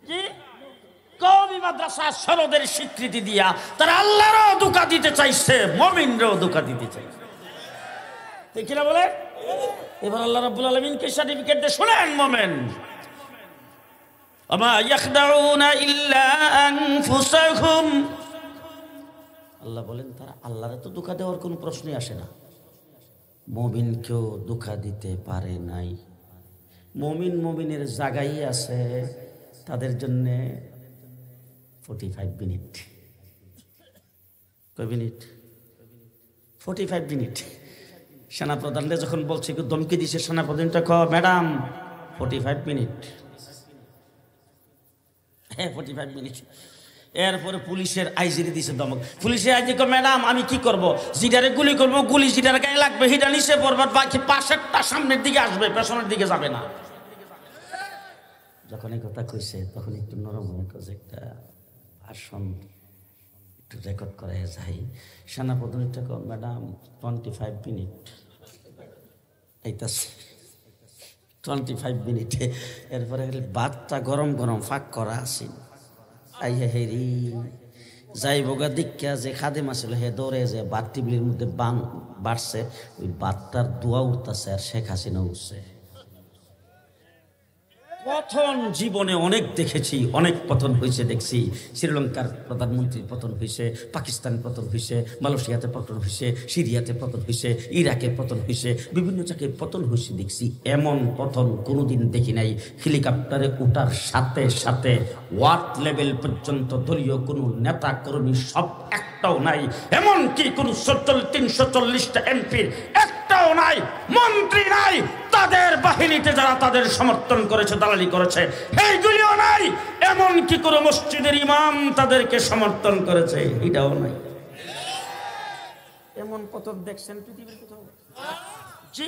Speaker 1: জি কওমি মাদ্রাসা সনদের স্বীকৃতি দিয়া তারা আল্লাহরও ধোঁকা দিতে চাইছে, মুমিনরও ধোঁকা দিতে চাইছে। ঠিক কিনা বলে? এবার আল্লাহ রাব্বুল আলামিনকে সার্টিফিকেট দিয়ে শুনেন মুমিন, আমা ইয়াখদাউনা ইল্লা আনফুসাহুম। আল্লাহ বলেন তারা আল্লাহরে তো ধোঁকা দেওয়ার কোনো প্রশ্নই আসে না। মুমিনকেও ধোঁকা দিতে পারে নাই। মুমিনের জায়গায় আছে তাদের জন্য 45 মিনিট। কয় মিনিট? 45 মিনিট। সেনাপ্রধানরা যখন বলছে ধমকি দিছে, সেনাপ্রধানটা কয় ম্যাডাম 45 মিনিট। হ্যাঁ 45 মিনিট। এরপরে পুলিশের আইজিরে দিছে ধমক। পুলিশের আইজি কয় ম্যাডাম আমি কি করব? জিডারে গুলি করবো, গুলি জিডার গায়ে লাগবে, হিডা নিচে পড়বার, বাকি পাশেরটা সামনের দিকে আসবে, পেছনের দিকে যাবে না। যখন এই কথা কইছে তখন একটু নরম হয়ে কইছে, একটা ভাষণ একটু রেকর্ড করে যাই। সেনাপ্রধানটা কর ম্যাডাম 25 মিনিট এইটাছে 25 মিনিটে। এরপরে ভাতটা গরম গরম ফাঁক করা আছে আই হেরি যাই বোগা দীক্ষা যে খাদেম আসলে হে দৌড়ে যে ভাত টেবিলের মধ্যে বাড়ছে ওই ভাতটার দোয়া উঠতেছে আর শেখ হাসিনা উঠছে। পতন জীবনে অনেক দেখেছি, অনেক পতন হয়েছে দেখছি। শ্রীলঙ্কার প্রধানমন্ত্রীর পতন হয়েছে, পাকিস্তান পতন হয়েছে, মালয়েশিয়াতে পতন হয়েছে, সিরিয়াতে পতন হয়েছে, ইরাকে পতন হয়েছে, বিভিন্ন জায়গায় পতন হয়েছে দেখছি। এমন পতন কোনোদিন দেখি নাই। হেলিকপ্টারে ওঠার সাথে সাথে ওয়ার্ড লেভেল পর্যন্ত দলীয় কোনো নেতা কর্মী সব একটাও নাই। এমনকি কোন 340টা এমপির একটাও নাই, মন্ত্রী নাই, তাদের বাহিনীতে যারা তাদের সমর্থন করেছে, দালালি করেছে এইগুলিও নাই। এমনকি কোন মসজিদের ইমাম তাদেরকে সমর্থন করেছে এটাও নাই। এমন পতন দেখছেন পৃথিবীর কোথাও? জি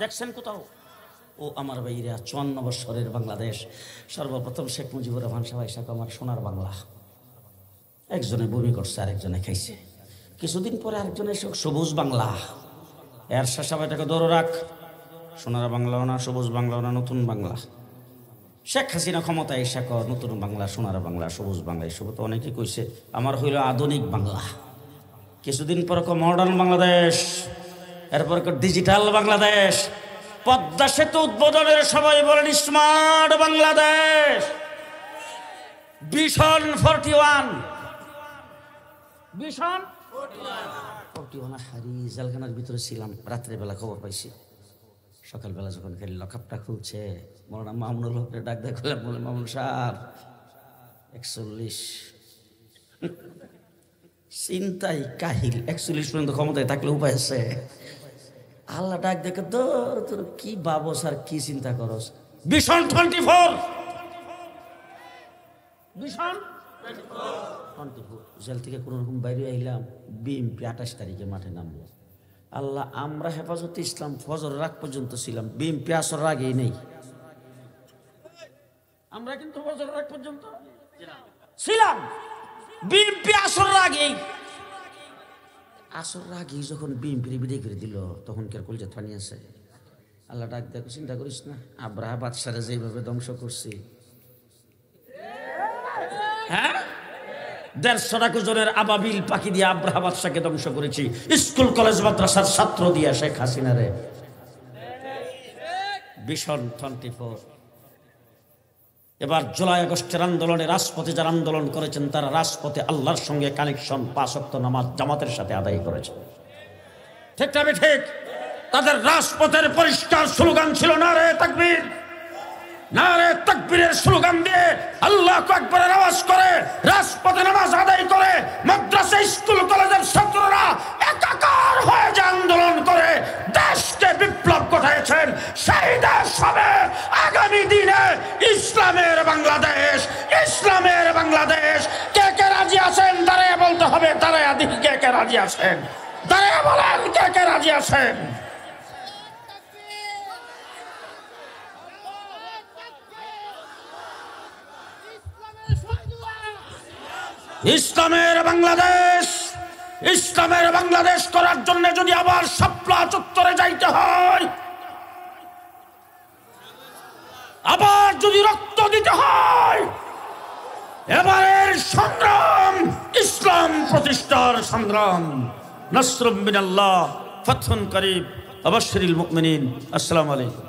Speaker 1: দেখছেন কোথাও? ও আমার ভাইরা, 54 বছরের বাংলাদেশ। সর্বপ্রথম শেখ মুজিবুর রহমান সাহেব এসে আমার সোনার বাংলা। একজনে বমি করছে, আরেকজনে খাইছে। কিছুদিন পরে আরেকজনে এসে সবুজ বাংলা। এর সাহেব এটাকে ধরে রাখ, সোনার বাংলাও না, সবুজ বাংলাও না, নতুন বাংলা। শেখ হাসিনা ক্ষমতায় এসে নতুন বাংলা, সোনার বাংলা, সবুজ বাংলা, এসব তো অনেকে কইছে। আমার হইল আধুনিক বাংলা। কিছুদিন পর মডার্ন বাংলাদেশ, এরপর ডিজিটাল বাংলাদেশ। পদ্মা সেতু উদ্বোধনের সবাই বলেন স্মার্ট বাংলাদেশ। ভিশন 41 হারি জেলখানার ভিতরে ছিলাম। রাত্রেবেলা খবর পাইছি, সকালবেলা যখন খালি লকআপটা খুলছে, মৌলানা মামুনুল হকের ডাক দেখ, বলে মামুন সাহেব 41। চিন্তাই কাহিল, 41 পর্যন্ত ক্ষমতায় থাকলে উপায় আছে? আল্লাহ ডাক দেখে তোর কি ভাবস আর কি চিন্তা করস? ভিশন 24 জেল থেকে কোন রকম বাইরে আইলাম। বিএনপি 28 তারিখে মাঠে নামলো। আল্লাহ, আমরা হেফাজতে ইসলাম ফজর রাগ পর্যন্ত ছিলাম, বিএনপি আসর আগেই নেই। আমরা কিন্তু ফজর রাগ পর্যন্ত ছিলাম, বিএনপি আসর আগেই। আসর আগেই যখন বিএনপি বিদায় করে দিল, তখন কি আর কলজা পানি আছে? আল্লাহ ডাক দেখো, চিন্তা করিস না, আব্রাহা বাদশারে যেভাবে ধ্বংস করছি, হ্যাঁ 150 জনের আবাবিল পাখি দিয়ে আব্রাহা বাদশাকে ধ্বংস করেছি। স্কুল কলেজ মাদ্রাসার ছাত্র দিয়ে শেখ হাসিনারে। ভিশন 24। এবার জুলাই আগস্টের আন্দোলনে রাজপথে যারা আন্দোলন করেছেন, তারা রাজপথে আল্লাহর সঙ্গে কানেকশন 5 ওয়াক্ত নামাজ জামাতের সাথে আদায় করেছেন। ঠিক তবে ঠিক তাদের রাজপথের পরিষ্কার স্লোগান ছিল নারে তাকবীর। নারে তাকবীরের স্লোগান দিয়ে আল্লাহু আকবারের আওয়াজ করে রাজপথে নামাজ আদায় করে মাদ্রাসা স্কুল কলেজের ছাত্ররা একাকার হয়ে যে আন্দোলন করে দেশকে বিপ্লব ঘটাইছেন। সেই দেশ হবে আগামী দিনে ইসলামের বাংলাদেশ। ইসলামের বাংলাদেশ। কে কে রাজি আছেন? দাঁড়িয়ে বলতে হবে, দাঁড়িয়ে দেখি কে কে রাজি আছেন, দাঁড়িয়ে বলেন কে কে রাজি আছেন। ইসলামের বাংলাদেশ, ইসলামের বাংলাদেশ করার জন্য যদি আবার শাপলা চত্বরে যাইতে হয়, আবার যদি রক্ত দিতে হয়, এবারের সংগ্রাম ইসলাম প্রতিষ্ঠার সংগ্রাম। নাসরুম মিনাল্লাহ, ফাতহুন করিব, আবাশশিরিল মুমিনিন। আসসালামু আলাইকুম।